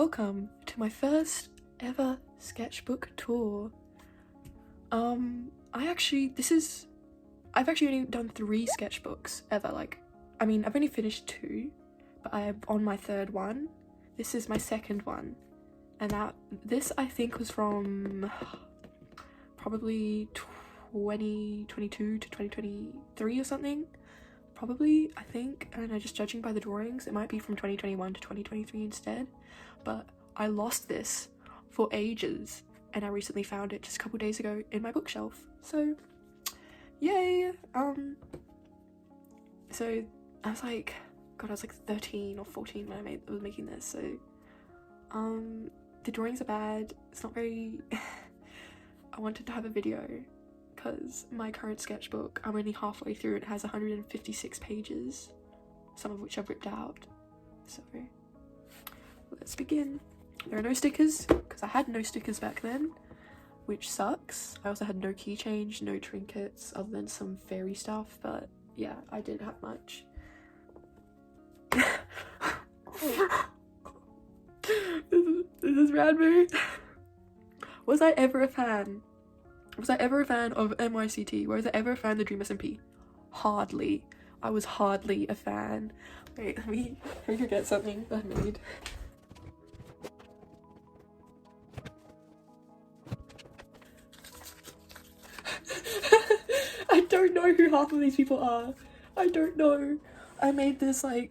welcome to my first ever sketchbook tour. I've actually only done 3 sketchbooks ever. I've only finished 2, but I'm on my 3rd one. This is my 2nd one, and this I think was from probably 2022 to 2023 or something. Probably, I think. I don't know, just judging by the drawings, it might be from 2021 to 2023 instead. But I lost this for ages, and I recently found it just a couple days ago in my bookshelf. So, yay! So I was like 13 or 14 when I was making this. So, the drawings are bad. It's not very. I wanted to have a video, because my current sketchbook, I'm only halfway through. It has 156 pages, some of which I've ripped out. So let's begin. There are no stickers, because I had no stickers back then, which sucks. I also had no key change, no trinkets, other than some fairy stuff, but yeah, I didn't have much. This is Radbu. Was I ever a fan? Was I ever a fan of MYCT? Was I ever a fan of the Dream SMP? Hardly. I was hardly a fan. Wait, let me forget something that I made. I don't know who half of these people are. I don't know. I made these so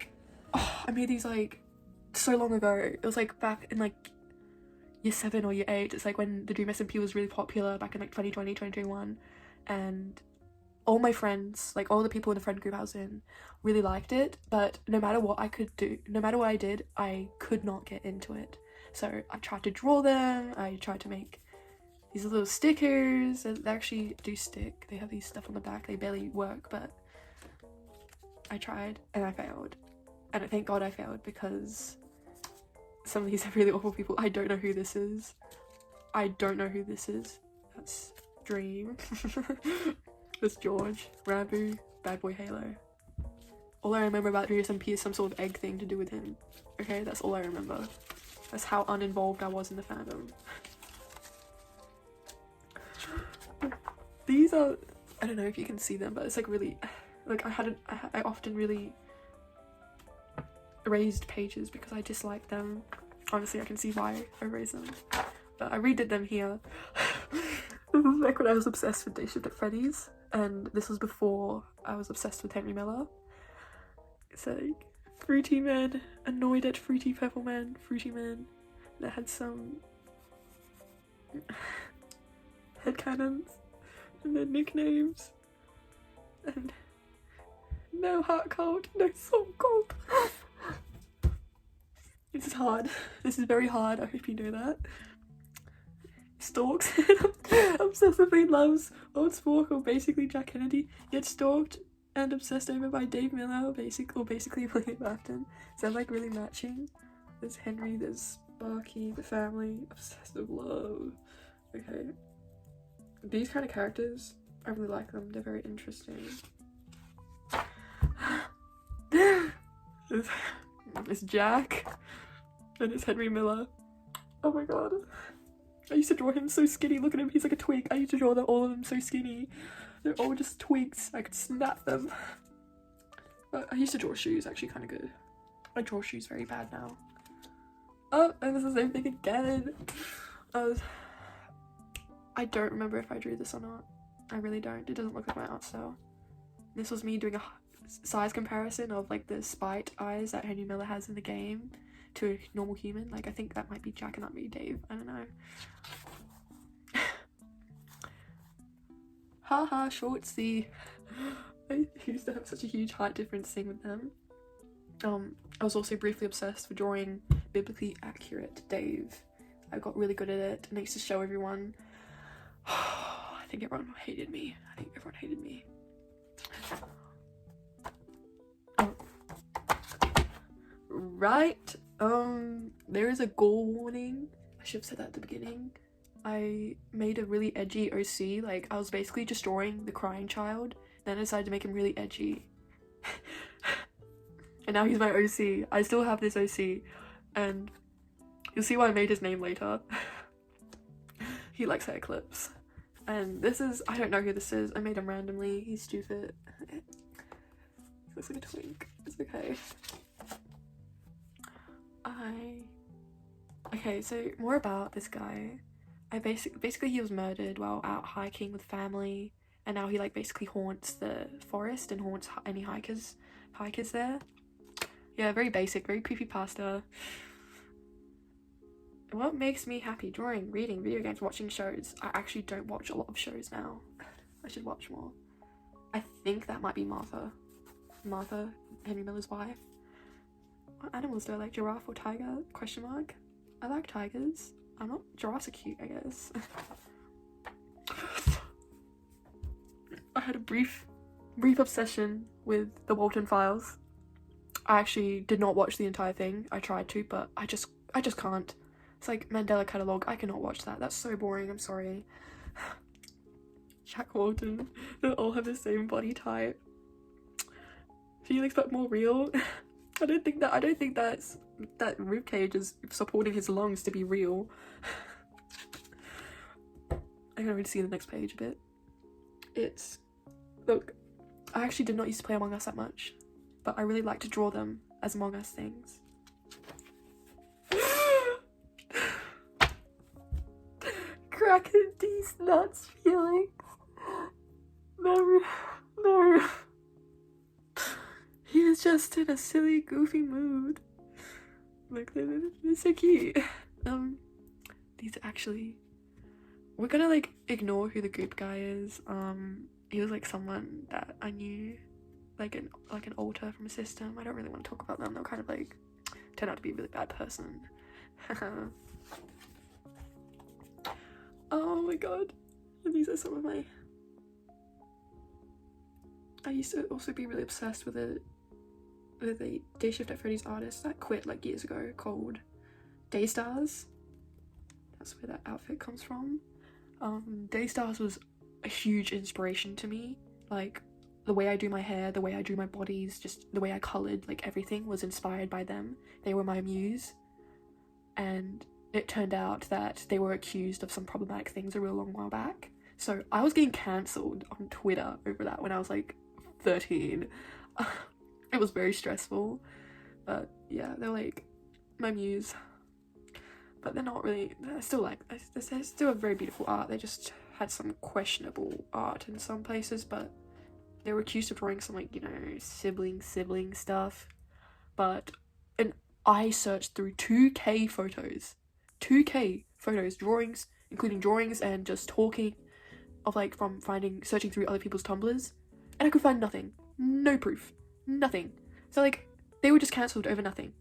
long ago. It was back in year 7 or year 8. It's when the Dream SMP was really popular back in 2020, 2021, and all my friends, all the people in the friend group I was in, really liked it, but no matter what I did, I could not get into it. So I tried to draw them, I tried to make these little stickers, and they actually do stick. They have these stuff on the back, they barely work, but I tried and I failed. And thank God I failed, because some of these are really awful people. I don't know who this is. That's Dream. That's George. Rabu. Bad Boy Halo. All I remember about Dream SMP is some sort of egg thing to do with him. Okay, that's all I remember. That's how uninvolved I was in the fandom. These are, I don't know if you can see them, but it's really, I often really erased pages because I disliked them. Honestly, I can see why I erased them, but I redid them here. This is when I was obsessed with Day Shift at Freddy's, and this was before I was obsessed with Henry Miller. It's Fruity Man, annoyed at Fruity Purple Man, Fruity Man, that had some headcanons and their nicknames, and no heart cold, no soul cold. This is hard. This is very hard. I hope you know that. Stalks obsessively loves old Spork, or basically Jack Kennedy, yet stalked and obsessed over by Dave Miller, basically William Afton. So really matching. There's Henry, there's Sparky, the family, obsessed with love. Okay. These kind of characters, I really like them. They're very interesting. It's Jack, and it's Henry Miller. Oh my god. I used to draw him so skinny. Look at him, he's like a twig. I used to draw all of them so skinny. They're all just twigs. I could snap them. But I used to draw shoes actually kind of good. I draw shoes very bad now. Oh, and it's the same thing again. I don't remember if I drew this or not. I really don't. It doesn't look like my art style. This was me doing a size comparison of the spite eyes that Henry Miller has in the game to a normal human. I think that might be Jack and not me, Dave. I don't know. Haha, Shortsy. I used to have such a huge height difference thing with them. I was also briefly obsessed with drawing biblically accurate Dave. I got really good at it, and I used to show everyone. I think everyone hated me. Right, there is a gore warning. I should have said that at the beginning. I made a really edgy OC, I was basically just drawing the crying child, then I decided to make him really edgy. And now he's my OC. I still have this OC, and You'll see why I made his name later. He likes hair clips. And this is, I don't know who this is. I made him randomly. He's stupid. He looks like a twink. It's okay. Okay, so more about this guy. Basically he was murdered while out hiking with family, and now he like basically haunts the forest and haunts any hikers there. Yeah, very basic, very creepypasta. What makes me happy? Drawing, reading, video games, watching shows. I actually don't watch a lot of shows now. I should watch more. I think that might be Martha, Henry Miller's wife. What animals do I like? Giraffe or tiger? Question mark. I like tigers. Giraffes are cute, I guess. I had a brief obsession with the Walton Files. I actually did not watch the entire thing. I tried to, but I just can't. It's like Mandela Catalogue. I cannot watch that. That's so boring. I'm sorry. Jack Walton. They all have the same body type. Felix, but more real. I don't think that ribcage is supporting his lungs to be real. I'm gonna read to see the next page a bit. Look, I actually did not used to play Among Us that much, but I really like to draw them as Among Us things. Cracking these nuts, Felix. No. He was just in a silly, goofy mood. Look, they're so cute. These actually... We're gonna, like, ignore who the goop guy is. He was, like, someone that I knew, like an alter from a system. I don't really want to talk about them. They'll kind of, like, turn out to be a really bad person. Oh my god. And these are some of my... I used to also be really obsessed with a Day Shift at Freddy's artist that quit like years ago called Daystars. That's where that outfit comes from. Daystars was a huge inspiration to me. Like, the way I do my hair, the way I drew my bodies, just the way I coloured, like everything was inspired by them. They were my muse. And it turned out that they were accused of some problematic things a real long while back. So I was getting cancelled on Twitter over that when I was like 13. It was very stressful, but yeah, they're like my muse. But they're not really, they're still a very beautiful art. They just had some questionable art in some places, but they were accused of drawing some, like, you know, sibling stuff. But, and I searched through 2K photos, drawings, including drawings and just talking of, like, from searching through other people's Tumblrs, and I could find nothing. No proof. Nothing. So, like, they were just cancelled over nothing.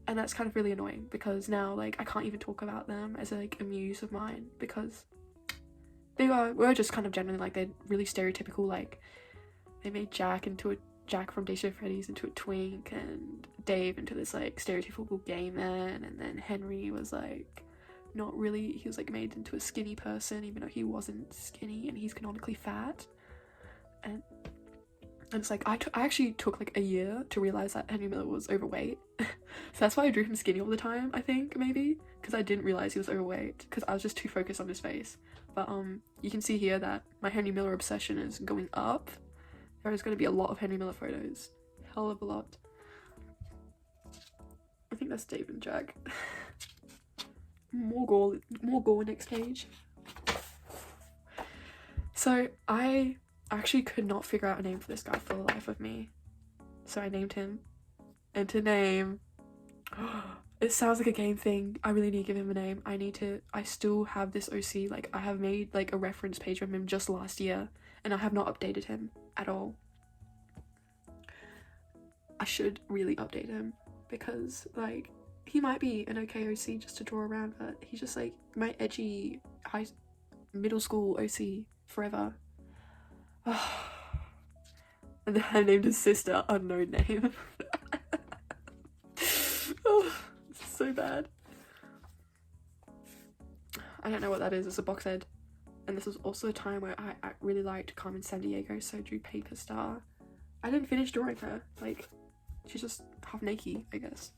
And that's kind of really annoying, because now, like, I can't even talk about them as, like, a muse of mine, because they were just kind of generally, like, they're really stereotypical, like, they made Jack from Day Shift Freddy's into a twink, and Dave into this, like, stereotypical gay man, and then Henry was, like, not really, he was, like, made into a skinny person, even though he wasn't skinny, and he's canonically fat. And it's like, I actually took like a year to realise that Henry Miller was overweight. So that's why I drew him skinny all the time, I think, maybe. Because I didn't realise he was overweight, because I was just too focused on his face. But you can see here that my Henry Miller obsession is going up. There is going to be a lot of Henry Miller photos. Hell of a lot. I think that's Dave and Jack. More gore next page. So I actually could not figure out a name for this guy for the life of me. So I named him. And to name... It sounds like a game thing. I really need to give him a name. I still have this OC. Like, I have made, like, a reference page of him just last year. And I have not updated him at all. I should really update him. Because, like, he might be an okay OC just to draw around. But he's just, like, my edgy middle school OC forever. And then I named his sister unknown name. Oh, this is so bad. I don't know what that is. It's a box head. And this was also a time where I really liked Carmen Sandiego, so I drew Paper Star. I didn't finish drawing her. Like, she's just half naked, I guess.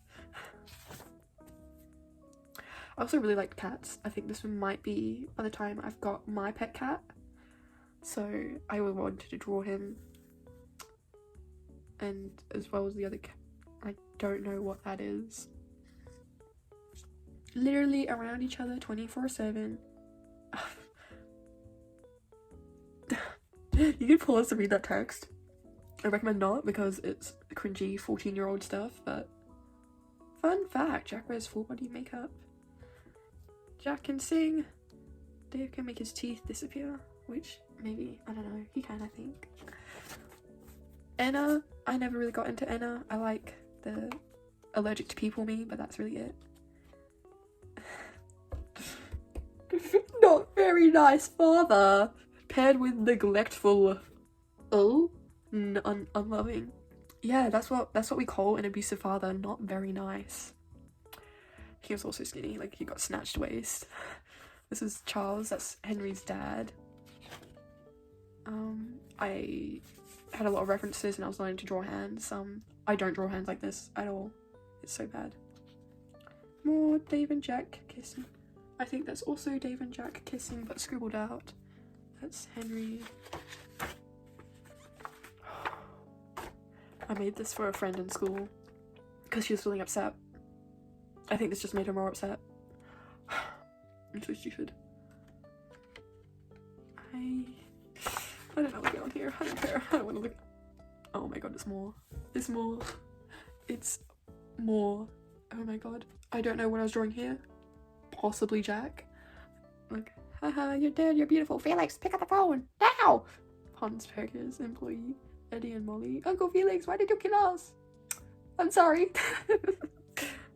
I also really liked cats. I think this one might be by the time I've got my pet cat, so I would want to draw him, and as well as the other cat. I don't know what that is. Literally around each other 24/7. You can pause to read that text. I recommend not because it's cringy 14-year-old stuff, but fun fact, Jack wears full body makeup. Jack can sing. Dave can make his teeth disappear, which maybe, I don't know, he can, I think. Anna, I never really got into Anna. I like the allergic to people me, but that's really it. Not very nice father, paired with neglectful, unloving. Yeah, that's what we call an abusive father. Not very nice. He was also skinny, like he got snatched waist. This is Charles, that's Henry's dad. I had a lot of references and I was learning to draw hands. I don't draw hands like this at all. It's so bad. More Dave and Jack kissing. I think that's also Dave and Jack kissing, but scribbled out. That's Henry. I made this for a friend in school because she was feeling upset. I think this just made her more upset. I'm so stupid. I don't know what's going on here. I don't care. I don't want to look. Oh my god, it's more. It's more. It's more. Oh my god. I don't know what I was drawing here. Possibly Jack. Like, haha, you're dead, you're beautiful. Felix, pick up the phone, now! Hans Perkins, employee, Eddie and Molly. Uncle Felix, why did you kill us? I'm sorry.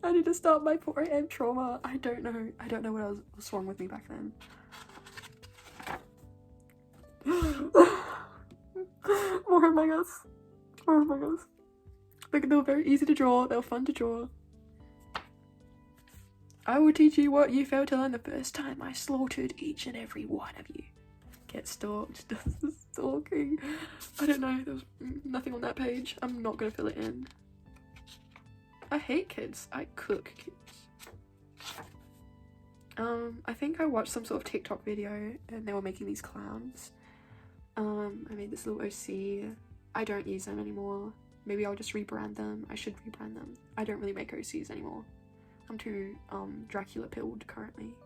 I need to stop my 4 AM trauma. I don't know what was wrong with me back then. More Among Us. More Among Us. Like, they were very easy to draw, they were fun to draw. I will teach you what you failed to learn the first time I slaughtered each and every one of you. Get stalked. Stalking. I don't know, there was nothing on that page. I'm not gonna fill it in. I hate kids. I cook kids. I think I watched some sort of TikTok video and they were making these clowns. I made this little OC. I don't use them anymore. Maybe I'll just rebrand them. I should rebrand them. I don't really make OCs anymore. I'm too Dracula pilled currently.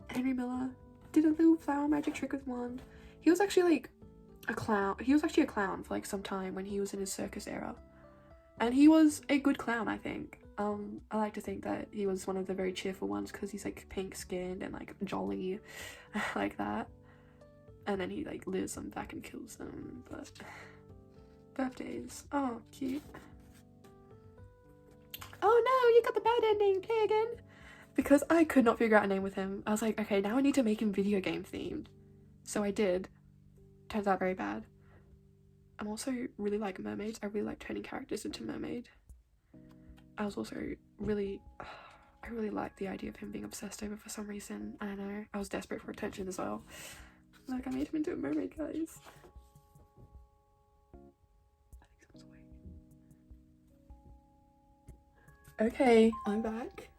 Henry Miller did a little flower magic trick with wand. He was actually like a clown. He was actually a clown for like some time when he was in his circus era. And he was a good clown, I think. I like to think that he was one of the very cheerful ones because he's like pink skinned and like jolly like that. And then he like lures them back and kills them. But birthdays. Oh, cute. Oh no, you got the bad ending, play again. Because I could not figure out a name with him. I was like, okay, now I need to make him video game themed. So I did. Turns out very bad. I'm also really like mermaids. I really like turning characters into mermaid. I was also really, I really liked the idea of him being obsessed over for some reason. I don't know, I was desperate for attention as well. Like, I made him into a mermaid, guys. I think someone's awake. Okay, I'm back.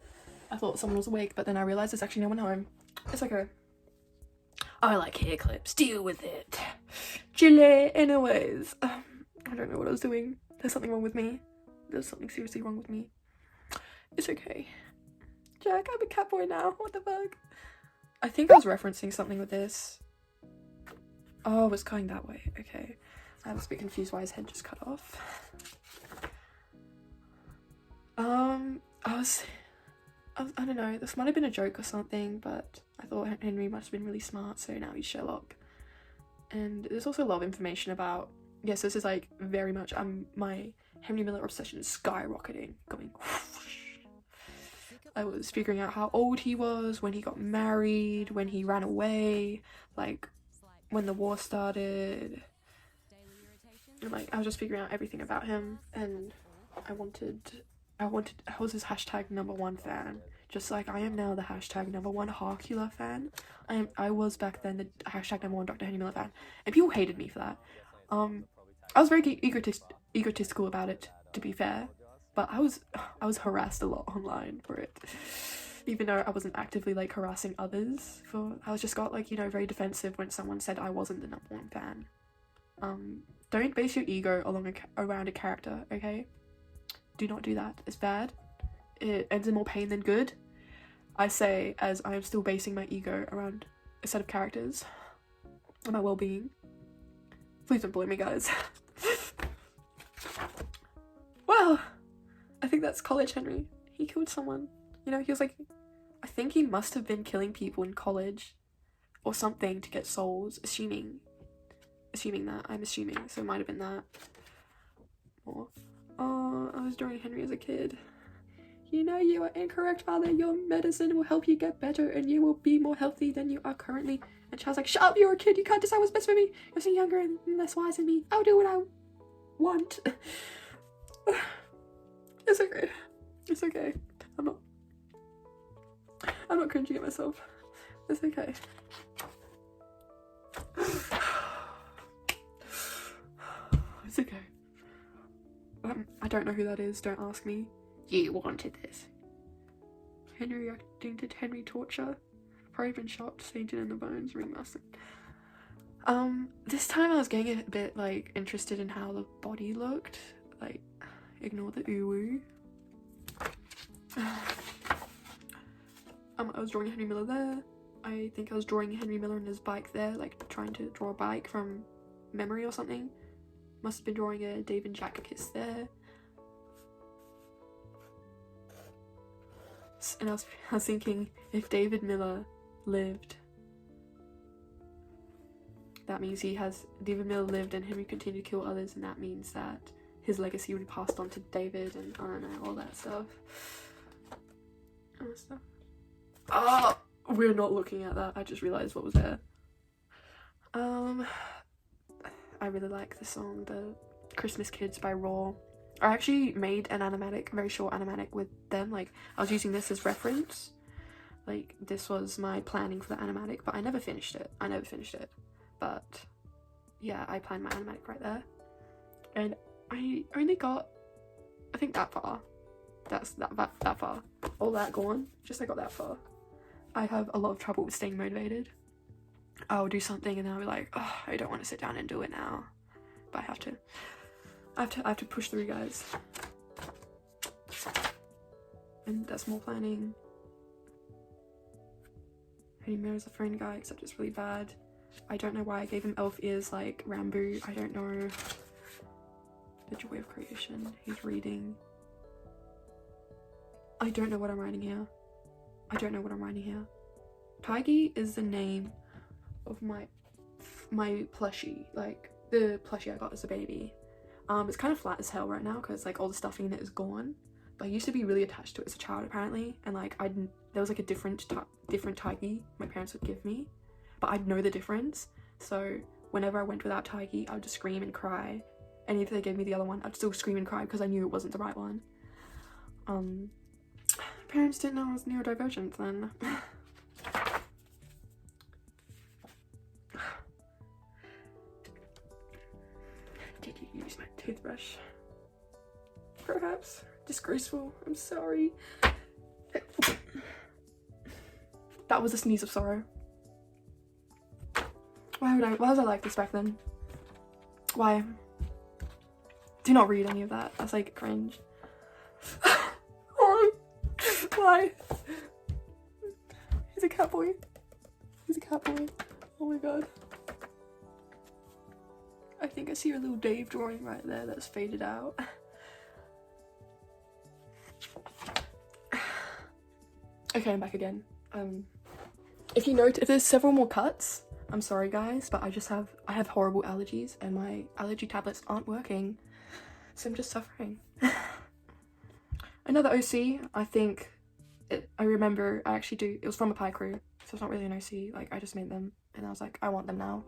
I thought someone was awake, but then I realized there's actually no one home. It's okay. I like hair clips, deal with it. Chile, anyways. I don't know what I was doing. There's something wrong with me. There's something seriously wrong with me. It's okay. Jack, I'm a cat boy now. What the fuck? I think I was referencing something with this. Oh, it's going that way. Okay. I was a bit confused why his head just cut off. I don't know, this might have been a joke or something, but I thought Henry must have been really smart, so now he's Sherlock. And there's also a lot of information about, yes, this is like very much, my Henry Miller obsession is skyrocketing, going whoosh. I was figuring out how old he was, when he got married, when he ran away, like when the war started, and like I was just figuring out everything about him, and I was his hashtag #1 fan, just like I am now the hashtag #1 Harkula fan. I was back then the hashtag #1 Dr. Henry Miller fan, and people hated me for that. I was very egotistical about it, to be fair, but I was harassed a lot online for it. Even though I wasn't actively like harassing others I was just got like, you know, very defensive when someone said I wasn't the #1 fan. Don't base your ego around a character, okay? Do not do that. It's bad. It ends in more pain than good. I say as I am still basing my ego around a set of characters and my well-being. Please don't bully me, guys. Well, I think that's college Henry. He killed someone. You know, he was like, I think he must have been killing people in college or something to get souls, assuming that. I'm assuming, so it might have been that. Oh, I was drawing Henry as a kid. You know you are incorrect, father. Your medicine will help you get better and you will be more healthy than you are currently. And Child's like, shut up, you're a kid. You can't decide what's best for me. You're so younger and less wise than me. I'll do what I want. It's okay. It's okay. I'm not cringing at myself. It's okay. It's okay. I don't know who that is. Don't ask me. You wanted this. Henry reacting to Henry torture. Probably been shot, Satan in the bones, remastered. This time I was getting a bit like interested in how the body looked. Like, ignore the ooh-woo. I was drawing Henry Miller there. I think I was drawing Henry Miller and his bike there, like trying to draw a bike from memory or something. Must have been drawing a Dave and Jack kiss there. And I was thinking, if David Miller lived, that means David Miller lived and Henry continued to kill others, and that means that his legacy would be passed on to David, and I don't know, all that stuff. Oh, we're not looking at that. I just realized what was there. I really like the song, the Christmas Kids by Raw. I actually made an animatic, very short animatic with them. Like, I was using this as reference. Like, this was my planning for the animatic, but I never finished it. But yeah, I planned my animatic right there. And I only got, I think, that far. That's that far. All that gone. Just I got that far. I have a lot of trouble with staying motivated. I'll do something and then I'll be like, oh, I don't want to sit down and do it now. But I have to push through, guys. And that's more planning. Henry Miller's a phone guy, except it's really bad. I don't know why I gave him elf ears like Rambo. I don't know. The joy of creation. He's reading. I don't know what I'm writing here. Tiggy is the name of my plushie. Like, the plushie I got as a baby. It's kind of flat as hell right now because like all the stuffing in it is gone. But I used to be really attached to it as a child apparently, and like there was like a different Tiggy my parents would give me, but I'd know the difference. So whenever I went without Tiggy, I would just scream and cry, and if they gave me the other one, I'd still scream and cry because I knew it wasn't the right one. Parents didn't know I was neurodivergent then. Did you use my toothbrush? Perhaps. Disgraceful. I'm sorry. That was a sneeze of sorrow. Why was I like this back then? Why? Do not read any of that. That's like cringe. Why? He's a cat boy. Oh my god. I think I see your little Dave drawing right there that's faded out. Okay, I'm back again. If you note, if there's several more cuts, I'm sorry guys, but I have horrible allergies and my allergy tablets aren't working, so I'm just suffering. Another OC, I think, I remember, it was from a pie crew, so it's not really an OC, like I just made them, and I was like, I want them now.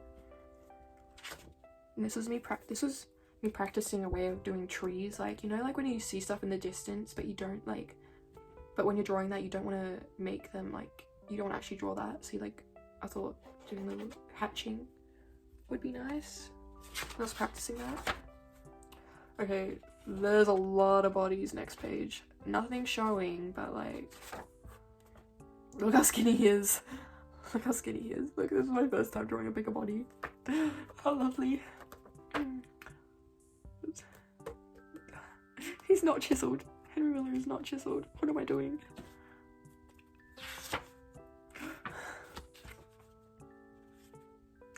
And this was me practicing a way of doing trees, like, you know, like when you see stuff in the distance, but you don't like, but when you're drawing that, you don't want to make them like, you don't actually draw that, so like, I thought doing a little hatching would be nice. I was practicing that. Okay, there's a lot of bodies next page. Nothing showing, but like, Look how skinny he is. Look how skinny he is. Look, this is my first time drawing a bigger body. How lovely. He's not chiseled. Henry Miller is not chiseled. What am I doing?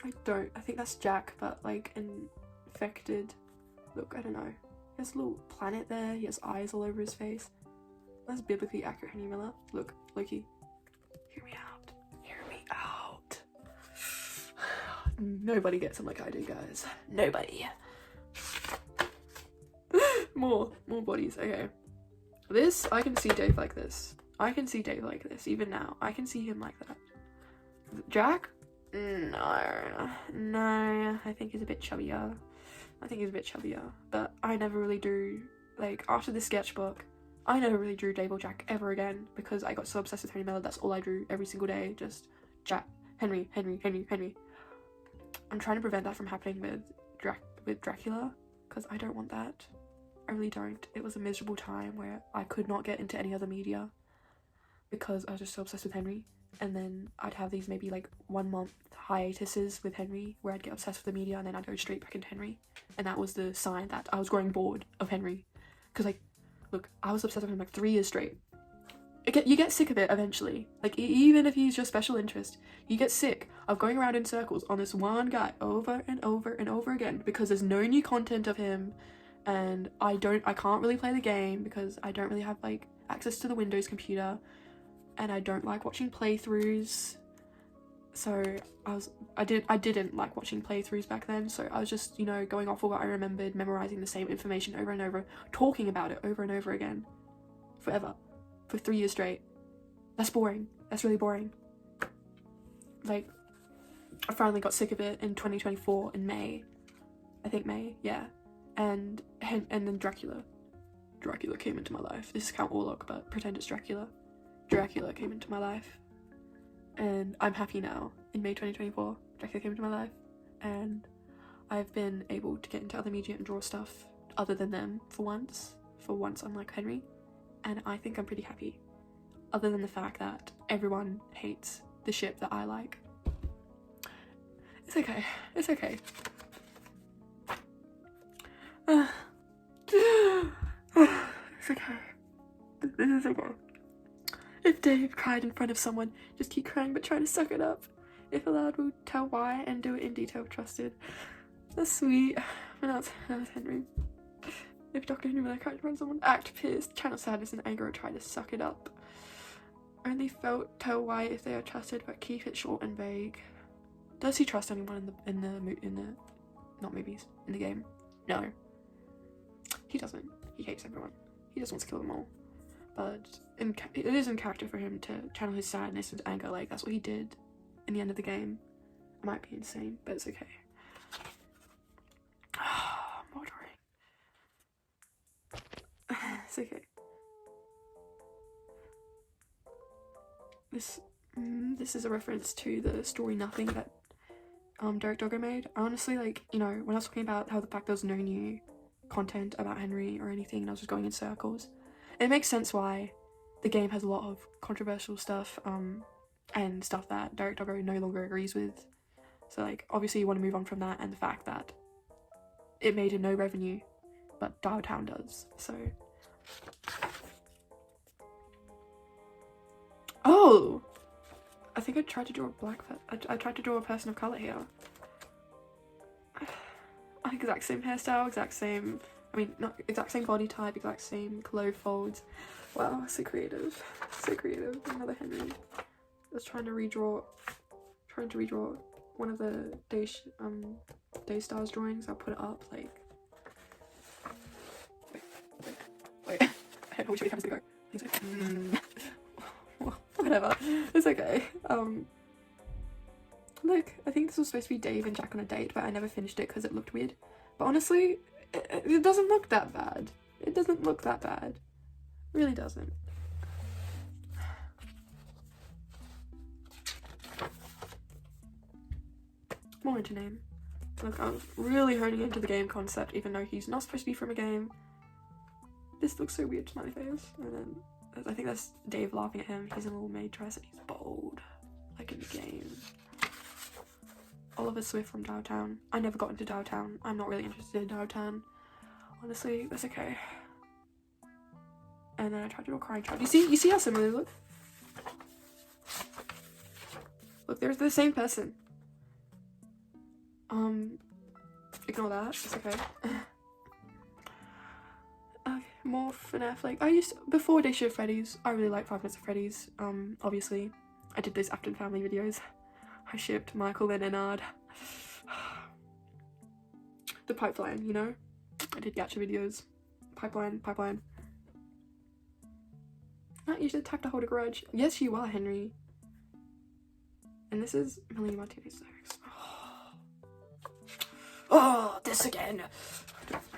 I think that's Jack, but like infected. Look, I don't know. He has a little planet there. He has eyes all over his face. That's biblically accurate Henry Miller. Look, Loki. Hear me out. Hear me out. Nobody gets him like I do, guys. Nobody. More bodies. Okay. This, I can see Dave like this. I can see Dave like this, even now. I can see him like that. Jack? No. I think he's a bit chubbier. But I never really drew, like, after the sketchbook, I never really drew Dave or Jack ever again because I got so obsessed with Henry Miller. That's all I drew every single day. Just Jack, Henry. I'm trying to prevent that from happening with Dracula because I don't want that. I really don't. It was a miserable time where I could not get into any other media because I was just so obsessed with Henry. And then I'd have these maybe like 1 month hiatuses with Henry where I'd get obsessed with the media and then I'd go straight back into Henry. And that was the sign that I was growing bored of Henry. Because like, look, I was obsessed with him like 3 years straight. You get sick of it eventually. Like, even if he's your special interest, you get sick of going around in circles on this one guy over and over and over again because there's no new content of him. And I can't really play the game because I don't really have like access to the Windows computer and I don't like watching playthroughs. So I didn't like watching playthroughs back then. So I was just, you know, going off of what I remembered, memorizing the same information over and over, talking about it over and over again forever for 3 years straight. That's boring. That's really boring. Like, I finally got sick of it in 2024 in May. I think May, yeah. And then Dracula came into my life. This is Count Orlok, but pretend it's Dracula. Dracula came into my life, and I'm happy now. In May 2024, Dracula came into my life, and I've been able to get into other media and draw stuff other than them for once. For once, unlike Henry, and I think I'm pretty happy. Other than the fact that everyone hates the ship that I like. It's okay. It's okay. It's okay. This is okay. If Dave cried in front of someone, just keep crying but try to suck it up. If allowed, we'll tell why and do it in detail if trusted. That's sweet. But that's Henry. If Dr. Henry Miller cried in front of someone, act pissed, channel sadness and anger, or try to suck it up. Only tell why if they are trusted, but keep it short and vague. Does he trust anyone in the not movies, in the game? No. He doesn't. He hates everyone. He just wants to kill them all. But it is in character for him to channel his sadness and anger. Like, that's what he did in the end of the game. I might be insane, but it's okay. More drawing. It's okay. This is a reference to the story Nothing that Derek Doggo made. Honestly, like, you know, when I was talking about how the fact there was no new content about Henry or anything and I was just going in circles, it makes sense why the game has a lot of controversial stuff and stuff that Derek Doggo no longer agrees with. So like, obviously you want to move on from that and the fact that it made him no revenue, but Dial Town does. So oh, I think I tried to draw I tried to draw a person of color here. Exact same hairstyle, exact same, I mean, not exact same body type, exact same clothes folds. Wow, so creative. So creative. Another Henry. I was trying to redraw one of the Daystars drawings. I'll put it up, like, wait. I wish we had to go. Whatever. It's okay. Like, I think this was supposed to be Dave and Jack on a date, but I never finished it because it looked weird. But honestly, it doesn't look that bad. It doesn't look that bad. It really doesn't. More into name. Look, I'm really honing into the game concept, even though he's not supposed to be from a game. This looks so weird to my face, and then I think that's Dave laughing at him. He's in a little maid dress and he's bold, like in the game. Oliver Swift from Downtown. I never got into Downtown. I'm not really interested in Downtown. Honestly, that's okay. And then I tried to do a crying child. You see how similar they look? Look, they're the same person. Ignore that. It's okay. Okay, more FNAF. Like, before Day Shift Freddy's, I really liked 5 Nights at Freddy's. Obviously, I did those Afton Family videos. I shipped Michael and Ennard. The pipeline, you know? I did gacha videos. Pipeline. Not usually the type to hold a grudge. Yes, you are, Henry. And this is Melanie Martinez lyrics. Oh, this again.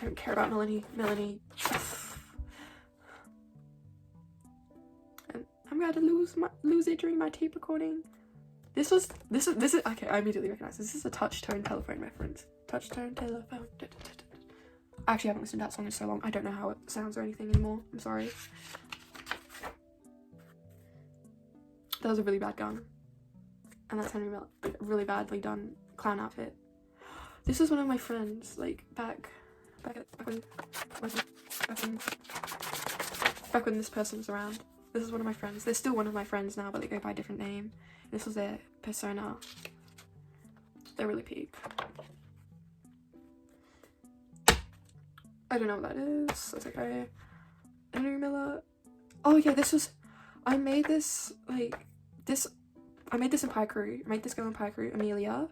I don't care about Melanie. And I'm going to lose it during my tape recording. This is okay. I immediately recognize this. This is a touch tone telephone reference. Touch tone telephone. I actually haven't listened to that song in so long. I don't know how it sounds or anything anymore. I'm sorry. That was a really bad gun. And that's Henry Miller. Really badly done clown outfit. This is one of my friends, like back when this person was around. This is one of my friends. They're still one of my friends now, but they go by a different name. This was their persona. They're really peak. I don't know what that is. That's okay. Henry Miller. Oh yeah, I made this in Pie Crew. I made this girl in Pie Crew, Amelia.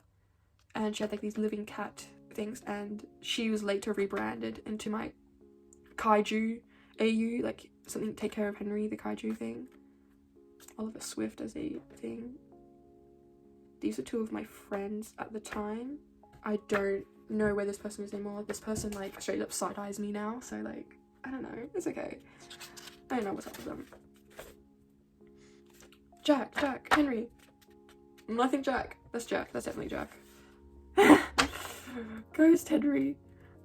And she had like these living cat things, and she was later rebranded into my Kaiju AU, like something Take Care of Henry, the Kaiju thing. Oliver Swift as a thing. These are 2 of my friends at the time. I don't know where this person is anymore. This person like straight up side-eyes me now, so like, I don't know. It's okay. I don't know what's up with them. Jack, Henry. Nothing Jack. That's Jack. That's definitely Jack. Ghost Henry.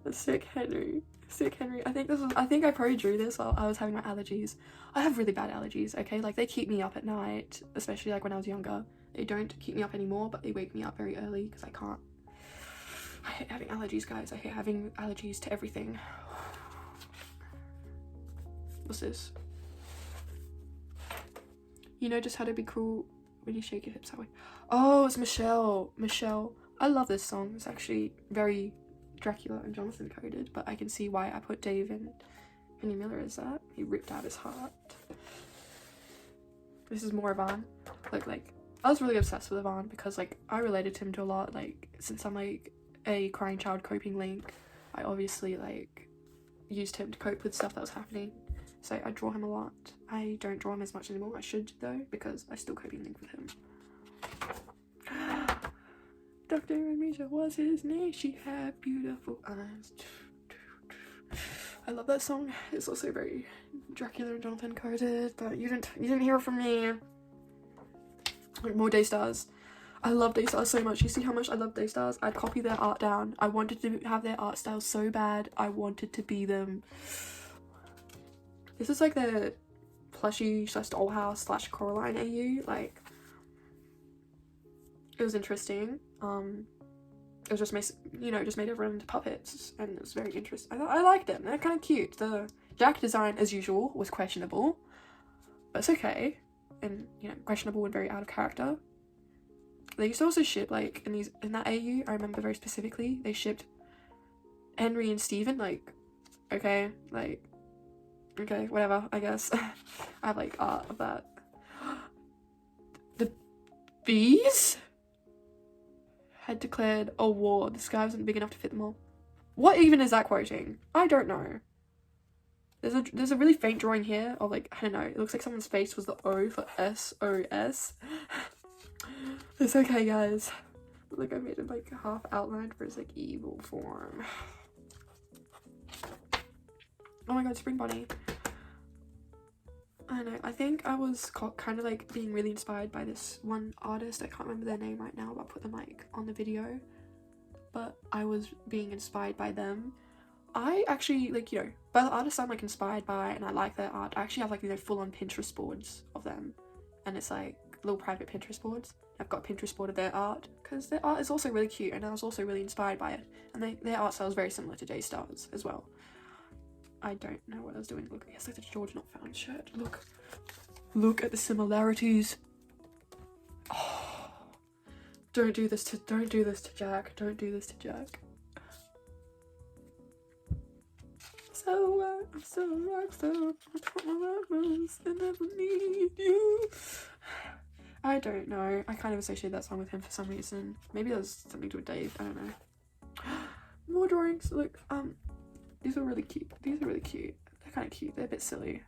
That's sick Henry. I think I probably drew this while I was having my allergies. I have really bad allergies, okay? Like, they keep me up at night, especially like when I was younger. They don't keep me up anymore, but they wake me up very early because I can't. I hate having allergies, guys. I hate having allergies to everything. What's this? You know just how to be cool when you shake your hips that way. Oh, it's Michelle. I love this song. It's actually very Dracula and Jonathan coded, but I can see why I put Dave and Henry Miller as that. He ripped out his heart. This is more Ivan. Like I was really obsessed with Ivan because like I related to him to a lot. Like since I'm like a crying child coping link, I obviously like used him to cope with stuff that was happening. So I draw him a lot. I don't draw him as much anymore. I should though, because I still coping link with him. Dr. Amnesia was his name. She had beautiful eyes. I love that song. It's also very Dracula and Jonathan coded, but you didn't hear it from me. Like more Daystars. I love Daystars so much. You see how much I love Daystars? I'd copy their art down. I wanted to have their art style so bad. I wanted to be them. This is like the plushie / dollhouse / Coraline AU. Like, it was interesting. It was just made everyone into puppets, and it was very interesting. I liked them. They're kind of cute. The Jack design, as usual, was questionable, but it's okay, and questionable and very out of character. They used to also ship like in that AU. I remember very specifically they shipped Henry and Steven. Like, okay, whatever. I guess I have like art of that. The bees had declared a war. The sky wasn't big enough to fit them all. What even is that quoting? I don't know. There's a really faint drawing here of like, I don't know, it looks like someone's face was the O for SOS. It's okay, guys. Like, I made it like half outlined for his like evil form. Oh my god, Spring Bunny. I don't know, I think I was kind of like being really inspired by this one artist. I can't remember their name right now, but I'll put them like on the video. But I was being inspired by them. I actually, like, you know, by the artists I'm, like, inspired by and I like their art, I actually have, like, you know, full-on Pinterest boards of them. And it's, like, little private Pinterest boards. I've got a Pinterest board of their art, because their art is also really cute, and I was also really inspired by it. And their art style is very similar to Daystar's as well. I don't know what I was doing. Look, yes, like the George Not Found shirt. Look at the similarities. Oh, don't do this to Jack. Don't do this to Jack. I'm so rockstar. I never need you. I don't know. I kind of associate that song with him for some reason. Maybe there's something to do with Dave. I don't know. More drawings. Look, these are really cute. They're kind of cute. They're a bit silly.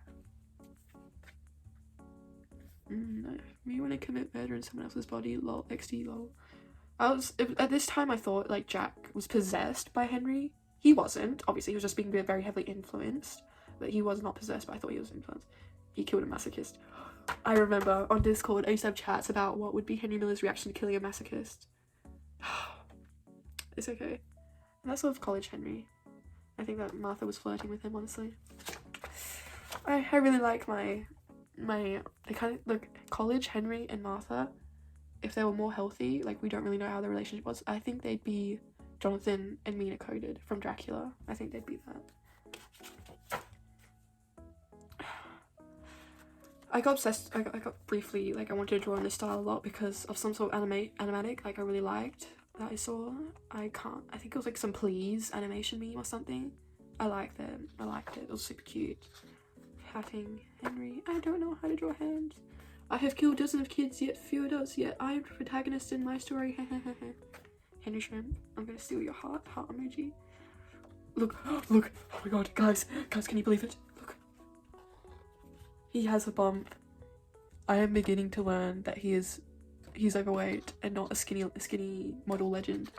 Me when I commit murder in someone else's body. Lol. XD. Lol. At this time I thought like Jack was possessed by Henry. He wasn't. Obviously, he was just being very heavily influenced. But he was not possessed, but I thought he was influenced. He killed a masochist. I remember on Discord, I used to have chats about what would be Henry Miller's reaction to killing a masochist. It's okay. And that's sort of college Henry. I think that Martha was flirting with him, honestly. I really like they kind of, like, college Henry and Martha, if they were more healthy, like, we don't really know how their relationship was, I think they'd be Jonathan and Mina coded from Dracula. I think they'd be that. I got obsessed, I got briefly, like, I wanted to draw in this style a lot because of some sort of animatic, like, I really liked that I saw. I think it was, like, some Please animation meme or something. I liked it. It was super cute. Hatting Henry. I don't know how to draw hands. I have killed dozens of kids, yet few adults, yet I am the protagonist in my story. Henry Shrimp, I'm gonna steal your heart emoji. Look, oh my god, guys, can you believe it? Look. He has a bump. I am beginning to learn that he's overweight and not a skinny model legend.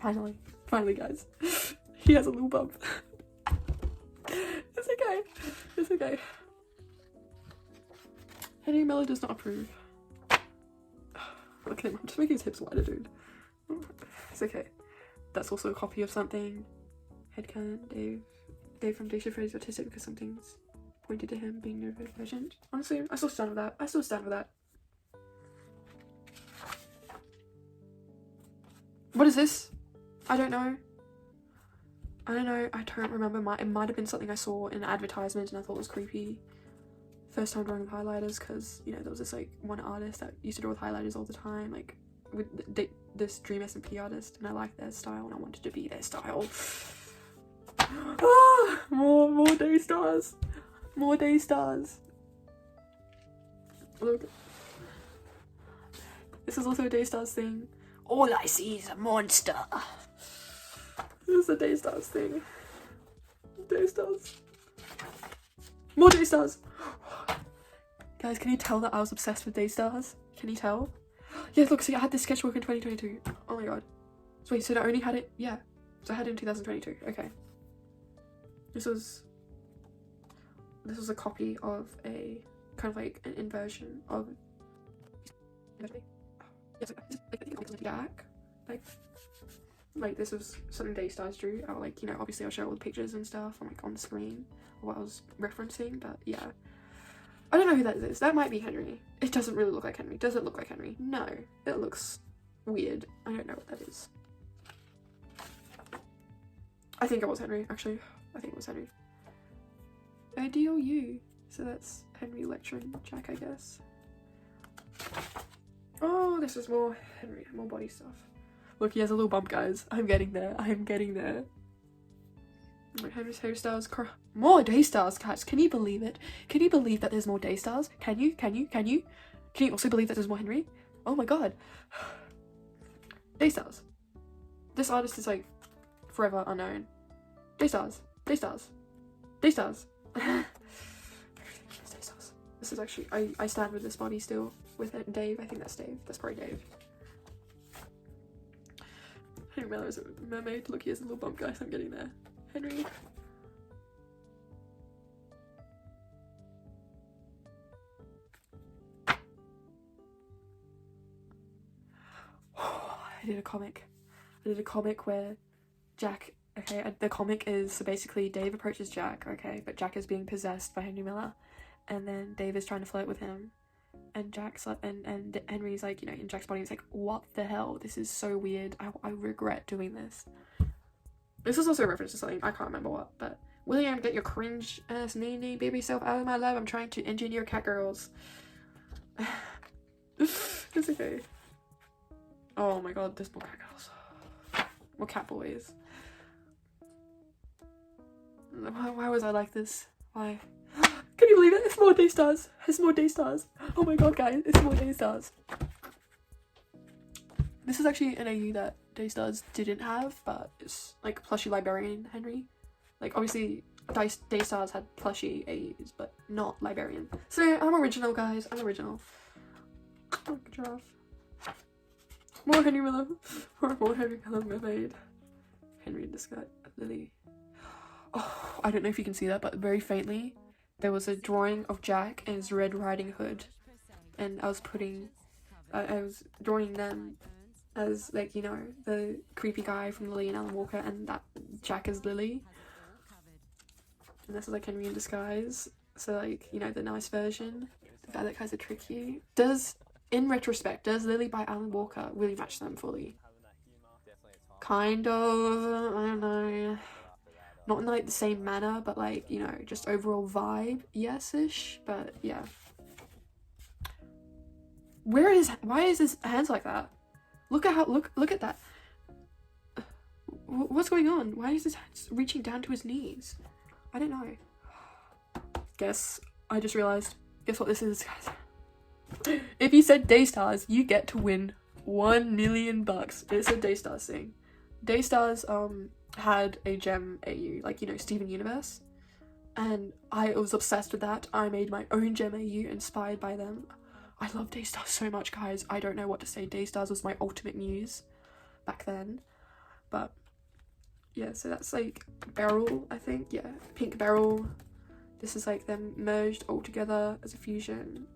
Finally, guys. He has a little bump. It's okay. Henry Miller does not approve. Look at him, I'm just making his hips wider, dude. It's okay. That's also a copy of something. Headcanon, Dave from Dacia Freddy's autistic because something's pointed to him being neurodivergent. Honestly, I still stand with that. What is this? I don't know. I don't remember. It might have been something I saw in an advertisement and I thought it was creepy. First time drawing with highlighters because, you know, there was this, like, one artist that used to draw with highlighters all the time, like, with this Dream SMP artist, and I liked their style and I wanted to be their style. More Daystars. Look. This is also a Daystars thing. All I see is a monster. This is a Daystars thing. Daystars. More Daystars. Guys, can you tell that I was obsessed with Daystars? Can you tell? Yeah, look, see, I had this sketchbook in 2022. Oh my god. So wait, so I only had it, yeah. So I had it in 2022, okay. This was a copy of a, kind of like an inversion of, Jack. Like this was something Daystars drew. I'll, like, you know, obviously I'll show all the pictures and stuff on, like, on the screen, or what I was referencing, but yeah. I don't know who that is. That might be Henry. It doesn't really look like Henry. Does it look like Henry? No. It looks weird. I don't know what that is. I think it was Henry, actually. I think it was Henry. DOU. So that's Henry lecturing Jack, I guess. Oh, this is more Henry, more body stuff. Look, he has a little bump, guys. I'm getting there. Henry's hairstyles. More Daystars, guys. Can you believe it? Can you believe that there's more Daystars? Can you? Can you also believe that there's more Henry? Oh my god. Daystars. This artist is, like, forever unknown. Daystars. Everything is Daystars. This is actually, I stand with this body still. With it. Dave. I think that's Dave. That's probably Dave. Henry Miller is a mermaid. Look, he has a little bump, guys. I'm getting there. Henry. I did a comic where Jack Okay, the comic is, so basically Dave approaches Jack, okay, but Jack is being possessed by Henry Miller, and then Dave is trying to flirt with him, and Jack's like, and Henry's like, you know, in Jack's body, he's like, what the hell, this is so weird, I regret doing this. This is also a reference to something, I can't remember what, but William, get your cringe ass nee baby self out of my lab, I'm trying to engineer cat girls. It's okay. Oh my god, there's more cat girls. More cat boys. Why was I like this? Why? Can you believe it? It's more Daystars. It's more Daystars. Oh my god, guys, it's more Daystars. This is actually an AU that Daystars didn't have, but it's like plushie librarian Henry. Like obviously Daystars had plushie AUs, but not librarian. So I'm original, guys. I'm original. Oh, giraffe. More Henry Miller. More Henry Miller mermaid. Henry in the sky. Lily. Oh, I don't know if you can see that, but very faintly there was a drawing of Jack and his Red Riding Hood, and I was drawing them as, like, you know, the creepy guy from Lily and Alan Walker, and that Jack is Lily, and this is like Henry in disguise, so like, you know, the nice version, the guy that tries to trick you. In retrospect, does Lily by Alan Walker really match them fully? Kind of, I don't know. Not in like the same manner, but like, you know, just overall vibe, yes-ish, but yeah. Why is his hands like that? Look at that. What's going on? Why is his hands reaching down to his knees? I don't know. I just realized, guess what this is, guys? If you said Daystars, you get to win $1 million. It's a Daystars thing. Daystars, had a gem AU, like, you know, Steven Universe, and I was obsessed with that. I made my own gem AU inspired by them. I love Daystars so much, guys. I don't know what to say. Daystars was my ultimate muse back then. But yeah, so that's like Beryl, I think. Yeah, Pink Beryl. This is like them merged all together as a fusion.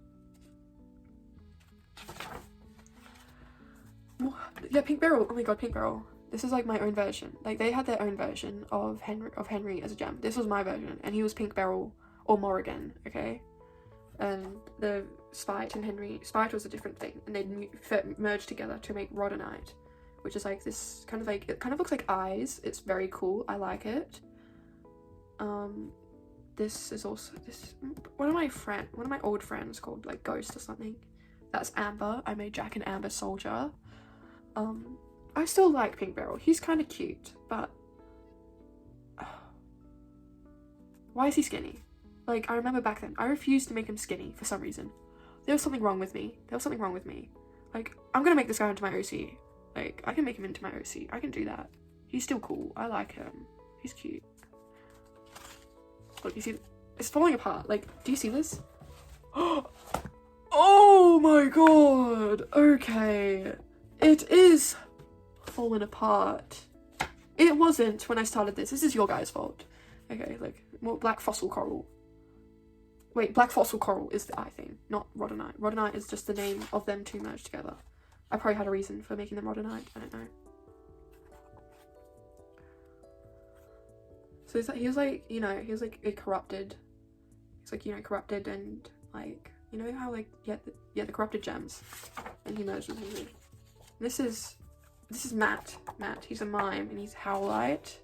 Yeah, Pink Beryl. Oh my god, Pink Beryl. This is like my own version. Like, they had their own version of Henry as a gem. This was my version, and he was Pink Beryl or Morrigan, okay? And the Spite and Henry, Spite was a different thing, and they merged together to make Rhodonite, which is like this kind of like, it kind of looks like eyes. It's very cool. I like it. This is also one of my old friends called like Ghost or something. That's Amber. I made Jack and Amber Soldier. I still like Pink Beryl. He's kind of cute, but why is he skinny? Like, I remember back then, I refused to make him skinny for some reason. There was something wrong with me. Like, I'm gonna make this guy into my OC. Like, I can make him into my OC. I can do that. He's still cool. I like him. He's cute. Look, you see, it's falling apart. Like, do you see this? Oh my god! Okay. It is fallen apart. It wasn't when I started this. This is your guys' fault. Okay, like, more Black Fossil Coral. Wait, Black Fossil Coral is the eye thing, not Rhodonite. Rhodonite is just the name of them two merged together. I probably had a reason for making them Rhodonite. I don't know. So it's like, he was like, you know, he was like a corrupted. He's like, you know, corrupted and like, you know how like, the corrupted gems. And he merged with him. This is Matt. He's a mime and he's Howlite.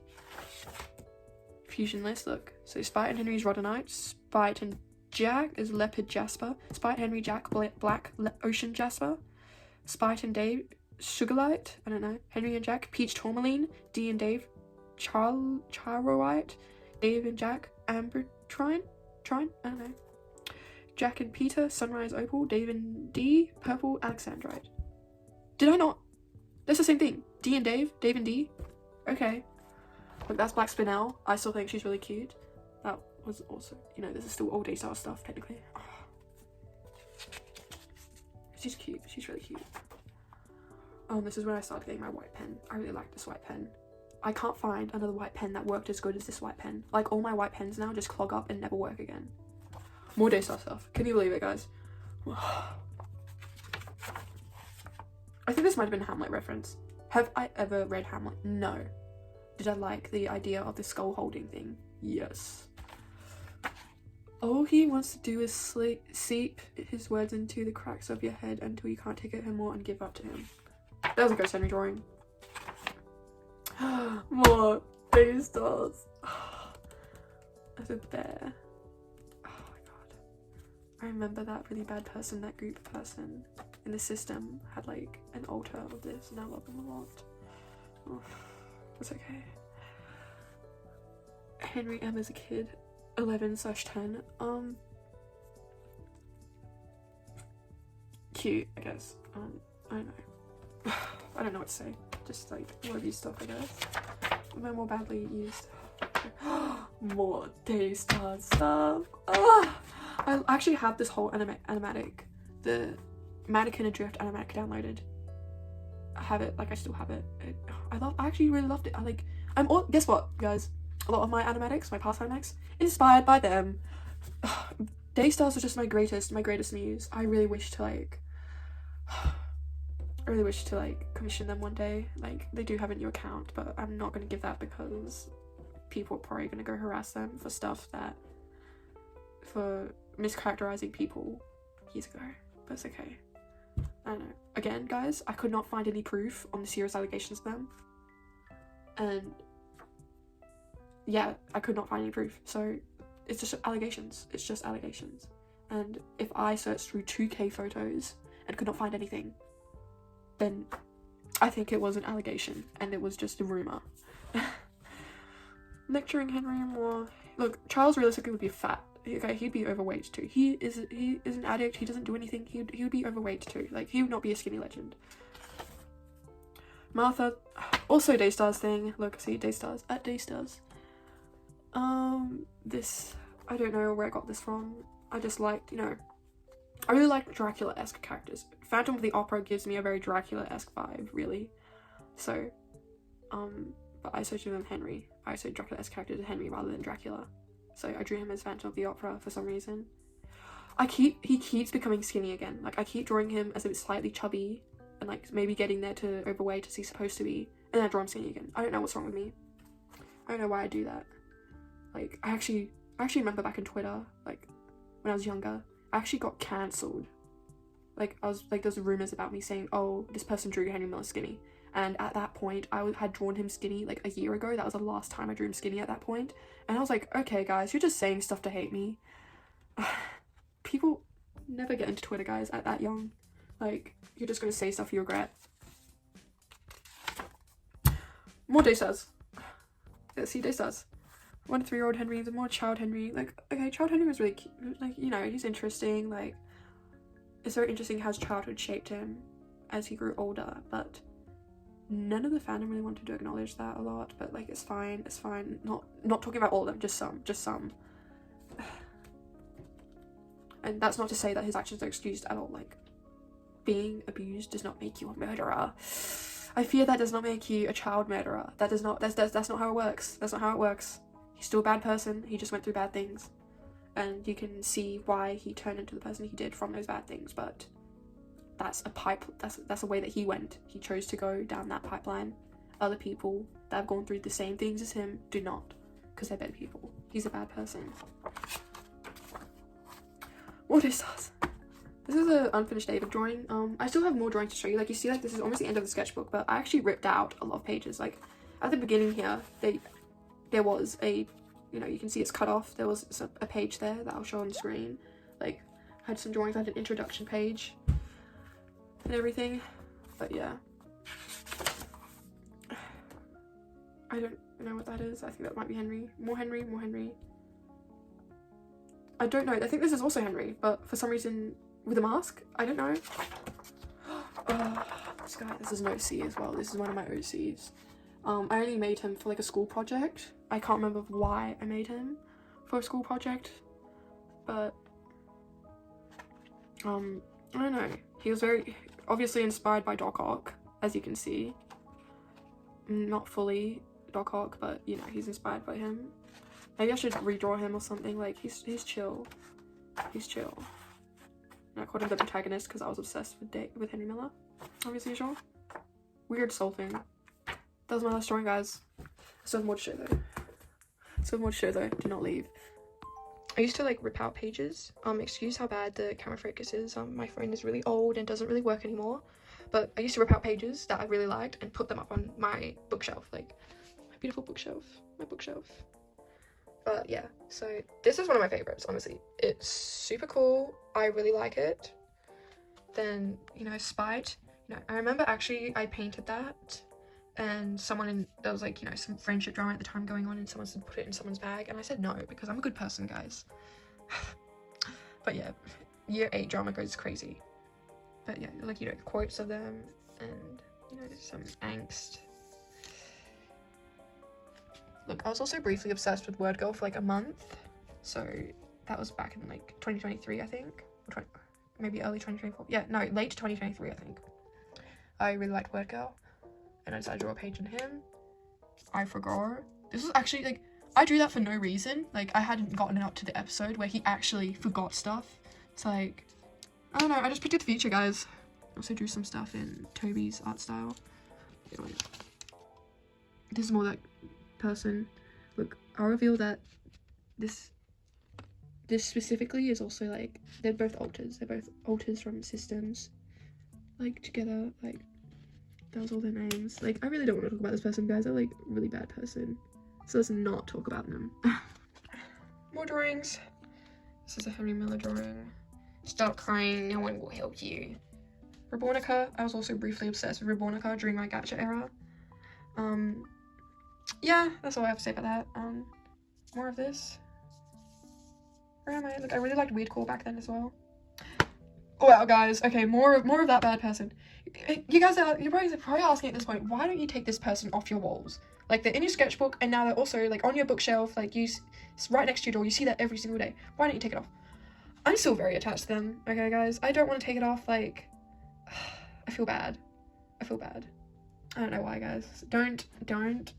Fusion list, look. So Spite and Henry's Rhodonite. Spite and Jack is Leopard Jasper. Spite, Henry, Jack, Black Ocean Jasper. Spite and Dave, Sugarlight. I don't know. Henry and Jack, Peach Tourmaline. D and Dave, Charoite. Dave and Jack, Amber Trine. I don't know. Jack and Peter, Sunrise Opal. Dave and D, Purple Alexandrite. Did I not? That's the same thing. D and Dave and D. Okay. Look, that's Black Spinel. I still think she's really cute. That was also, you know, this is still all Daystar stuff, technically. Oh. She's cute. She's really cute. This is when I started getting my white pen. I really like this white pen. I can't find another white pen that worked as good as this white pen. Like, all my white pens now just clog up and never work again. More Daystar stuff. Can you believe it, guys? I think this might have been a Hamlet reference. Have I ever read Hamlet? No. Did I like the idea of the skull holding thing? Yes. All he wants to do is seep his words into the cracks of your head until you can't take it anymore and give up to him. That was a Ghost Henry drawing. More face dolls. As a bear. Oh my god. I remember that really bad person, that group person in the system had like an altar of this, and I love them a lot. Oh, it's okay. Henry M as a kid. 11/10. Cute, I guess. I don't know. I don't know what to say. Just like more abuse stuff, I guess. Am I more badly used? More Daystar stuff. I actually have this whole animatic, the Mannequin Adrift animatic downloaded. I have it, like I still have it. I actually really loved it. Guess what, guys? A lot of my animatics, my past animatics, inspired by them. Daystars are just my greatest muse. I really wish to commission them one day. Like, they do have a new account, but I'm not going to give that because people are probably going to go harass them for mischaracterizing people years ago. But it's okay. I don't know. Again, guys, I could not find any proof on the serious allegations of them. And yeah, I could not find any proof. So it's just allegations. It's just allegations. And if I searched through 2K photos and could not find anything, then I think it was an allegation and it was just a rumor. Lecturing Henry more. Look, Charles realistically would be fat. Okay, he'd be overweight too. He is an addict. He doesn't do anything. He would be overweight too. Like, he would not be a skinny legend. Martha, also Daystars thing. Look, see, Daystars at Daystars. This, I don't know where I got this from. I just liked, I really like Dracula-esque characters. Phantom of the Opera gives me a very Dracula-esque vibe, really. So, but I associate him with Henry. I associate Dracula-esque characters with Henry rather than Dracula. So I drew him as Phantom of the Opera for some reason. He keeps becoming skinny again. Like, I keep drawing him as a bit slightly chubby and like maybe getting there to overweight as he's supposed to be, and then I draw him skinny again. I don't know what's wrong with me. I don't know why I do that. Like, I actually remember back in Twitter, like, when I was younger, I actually got cancelled. Like, there's rumors about me saying, oh, this person drew Henry Miller skinny. And at that point, I had drawn him skinny, like, a year ago. That was the last time I drew him skinny at that point. And I was like, okay, guys, you're just saying stuff to hate me. People never get into Twitter, guys, at that young. Like, you're just gonna say stuff you regret. More Daystars. Yeah, see, Daystars. 1 to 3-year-old Henry, the more child Henry. Like, okay, child Henry was really cute. Like, he's interesting. Like, it's very interesting how his childhood shaped him as he grew older, but none of the fandom really wanted to acknowledge that a lot. But like, it's fine. Not talking about all of them, just some. And that's not to say that his actions are excused at all. Like, being abused does not make you a murderer. I fear that does not make you a child murderer. That's not how it works. That's not how it works. He's still a bad person. He just went through bad things, and you can see why he turned into the person he did from those bad things. But that's a way that he went. He chose to go down that pipeline. Other people that have gone through the same things as him do not, because they're better people. He's a bad person. What is that? This is an unfinished David drawing. I still have more drawings to show you. Like, you see, like, this is almost the end of the sketchbook, but I actually ripped out a lot of pages. Like, at the beginning here, there was a, you can see it's cut off. There was a page there that I'll show on the screen. Like, I had some drawings. I had an introduction page and everything. But yeah, I don't know what that is. I think that might be Henry. More Henry. I don't know. I think this is also Henry, but for some reason with a mask. I don't know. This guy. This is an OC as well. This is one of my OCs. I only made him for like a school project. I can't remember why I made him for a school project, but I don't know. He was very obviously inspired by Doc Ock, as you can see. Not fully Doc Ock, but he's inspired by him. Maybe I should redraw him or something. Like, he's chill. He's chill. And I called him the protagonist because I was obsessed with Henry Miller, obviously, usual. Weird soul thing. That was my last drawing, guys. So more to show though. So more to show though. Do not leave. I used to like rip out pages. Excuse how bad the camera focus is. My phone is really old and doesn't really work anymore. But I used to rip out pages that I really liked and put them up on my bookshelf, like my beautiful bookshelf, my bookshelf. But yeah, so this is one of my favorites, honestly. It's super cool. I really like it. Then, you know, Spite. You know, I remember actually I painted that, and there was like, you know, some friendship drama at the time going on, and someone said put it in someone's bag, and I said no because I'm a good person, guys. But yeah, year 8 drama goes crazy. But yeah, like, you know, quotes of them, and, you know, some angst. Look, I was also briefly obsessed with Word Girl for like a month. So that was back in like 2023, I think. Or maybe early 2024. Yeah, no, late 2023, I think. I really liked Word Girl, and I decided to draw a page on him. I forgot. This was actually like, I drew that for no reason. Like, I hadn't gotten up to the episode where he actually forgot stuff. It's like, I don't know, I just predicted the future, guys. I also drew some stuff in Toby's art style. This is more that person. Look, I'll reveal that this specifically is also like, they're both alters. They're both alters from systems. Like, together, like, that was all their names. Like, I really don't want to talk about this person, guys. They're like a really bad person. So let's not talk about them. More drawings. This is a Henry Miller drawing. Stop crying, no one will help you. Rebornica. I was also briefly obsessed with Rebornica during my gacha era. Yeah, that's all I have to say about that. More of this. Where am I? Look, I really liked Weirdcore back then as well. Oh, wow, guys. Okay, more of that bad person. You guys you're probably asking at this point, why don't you take this person off your walls? Like, they're in your sketchbook, and now they're also like on your bookshelf. Like, it's right next to your door. You see that every single day. Why don't you take it off? I'm still very attached to them. Okay, guys. I don't want to take it off. Like, I feel bad. I feel bad. I don't know why, guys. Don't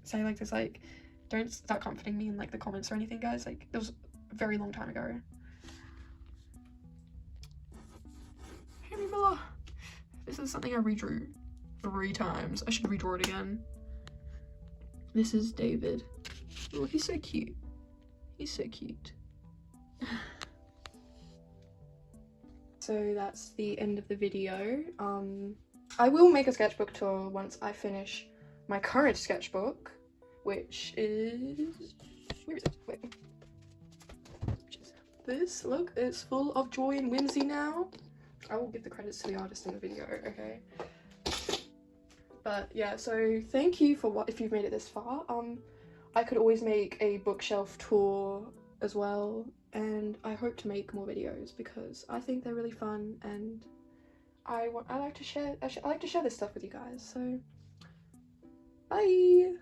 say like this. Like, don't start comforting me in like the comments or anything, guys. Like, it was a very long time ago. Henry Miller. This is something I redrew 3 times. I should redraw it again. This is David. Oh, he's so cute. He's so cute. So that's the end of the video. I will make a sketchbook tour once I finish my current sketchbook, which is, where is it? Wait. This, look, it's full of joy and whimsy now. I will give the credits to the artist in the video, okay? But yeah, so thank you for if you've made it this far. I could always make a bookshelf tour as well, and I hope to make more videos because I think they're really fun, and I like to share this stuff with you guys. So bye.